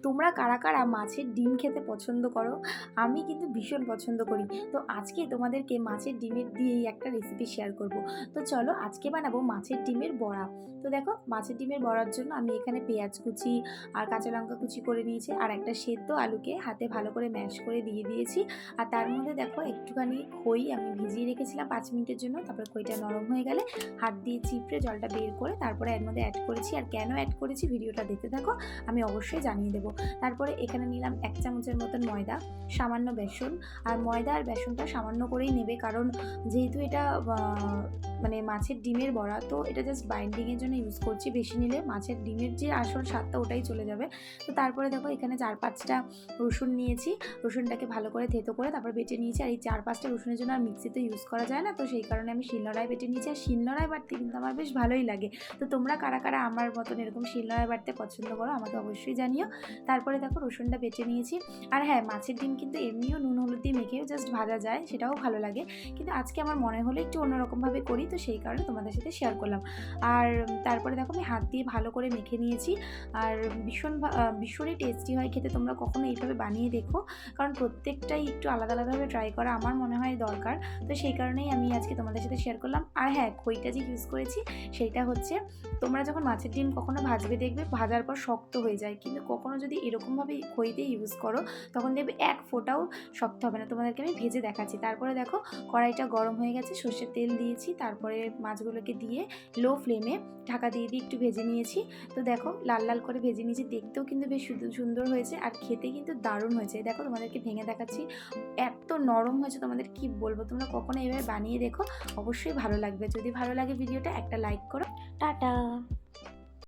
তোমরা কারা কারা মাছের ডিম খেতে পছন্দ করো? আমি কিন্তু ভীষণ পছন্দ করি। তো আজকে তোমাদেরকে মাছের ডিমের দিয়েই একটা রেসিপি শেয়ার করব। তো চলো আজকে বানাবো মাছের ডিমের বড়া। তো দেখো মাছের ডিমের বড়ার জন্য আমি এখানে পেঁয়াজ কুচি আর কাঁচা লঙ্কা কুচি করে নিয়েছি, আর একটা সেদ্ধ আলুকে হাতে ভালো করে ম্যাশ করে দিয়ে দিয়েছি। আর তার মধ্যে দেখো একটুখানি খই আমি ভিজিয়ে রেখেছিলাম 5 মিনিটের জন্য। তারপরে খইটা নরম হয়ে গেলে হাত দিয়ে চিপড়ে জলটা বের করে তারপরে এর মধ্যে অ্যাড করেছি। আর কেন অ্যাড করেছি ভিডিওটা দেখতে থাকো, আমি অবশ্যই জানিয়ে দেবো। তারপরে এখানে নিলাম 1 চামচের মতন ময়দা, সামান্য বেসন। আর ময়দা আর বেসনটা সামান্য করেই নেবে, কারণ যেহেতু এটা মানে মাছের ডিমের বড়া, তো এটা জাস্ট বাইন্ডিংয়ের জন্য ইউজ করছি। বেশি নিলে মাছের ডিমের যে আসল স্বাদটা ওটাই চলে যাবে। তো তারপরে দেখো এখানে 4-5টা রসুন নিয়েছি, রসুনটাকে ভালো করে থেতো করে তারপর বেটে নিয়েছি। আর এই 4-5টা রসুনের জন্য আর মিক্সিতে ইউজ করা যায় না, তো সেই কারণে আমি শিলনোড়ায় বেটে নিয়েছি। আর শিলনোড়ায় বাটতে কিন্তু আমার বেশ ভালোই লাগে। তো তোমরা কারা কারা আমার মতন এরকম শিলনোড়ায় বাটতে পছন্দ করো আমাকে অবশ্যই জানিও। তারপরে দেখো রসুনটা বেটে নিয়েছি। আর হ্যাঁ, মাছের ডিম কিন্তু এমনিও নুন হলুদ দিয়ে মেখেও জাস্ট ভাজা যায়, সেটাও ভালো লাগে। কিন্তু আজকে আমার মনে হলো একটু অন্যরকমভাবে করি, তো সেই কারণে তোমাদের সাথে শেয়ার করলাম। আর তারপরে দেখো আমি হাত দিয়ে ভালো করে মেখে নিয়েছি। আর ভীষণই টেস্টি হয় খেতে, তোমরা কখনো এইভাবে বানিয়ে দেখো, কারণ প্রত্যেকটাই একটু আলাদা আলাদাভাবে ট্রাই করা আমার মনে হয় দরকার। তো সেই কারণেই আমি আজকে তোমাদের সাথে শেয়ার করলাম। আর হ্যাঁ, খইটা যে ইউজ করেছি সেইটা হচ্ছে, তোমরা যখন মাছের ডিম কখনো ভাজবে দেখবে ভাজার পর শক্ত হয়ে যায়, কিন্তু কখনো যদি এরকমভাবে খইতে ইউজ করো তখন দেখবে এক ফোঁটাও শক্ত হবে না। তোমাদেরকে আমি ভেজে দেখাচ্ছি। তারপরে দেখো কড়াইটা গরম হয়ে গেছে, সর্ষের তেল দিয়েছি, তারপরে মাছগুলোকে দিয়ে লো ফ্লেমে ঢাকা দিয়ে একটু ভেজে নিয়েছি। তো দেখো লাল লাল করে ভেজে নিয়েছি, দেখতেও কিন্তু বেশ সুন্দর হয়েছে আর খেতে কিন্তু দারুণ হয়েছে। দেখো তোমাদেরকে ভেঙে দেখাচ্ছি, এত নরম হয়েছে তোমাদের কি বলবো। তোমরা কখনো এভাবে বানিয়ে দেখো, অবশ্যই ভালো লাগবে। যদি ভালো লাগে ভিডিওটা একটা লাইক করো। টাটা।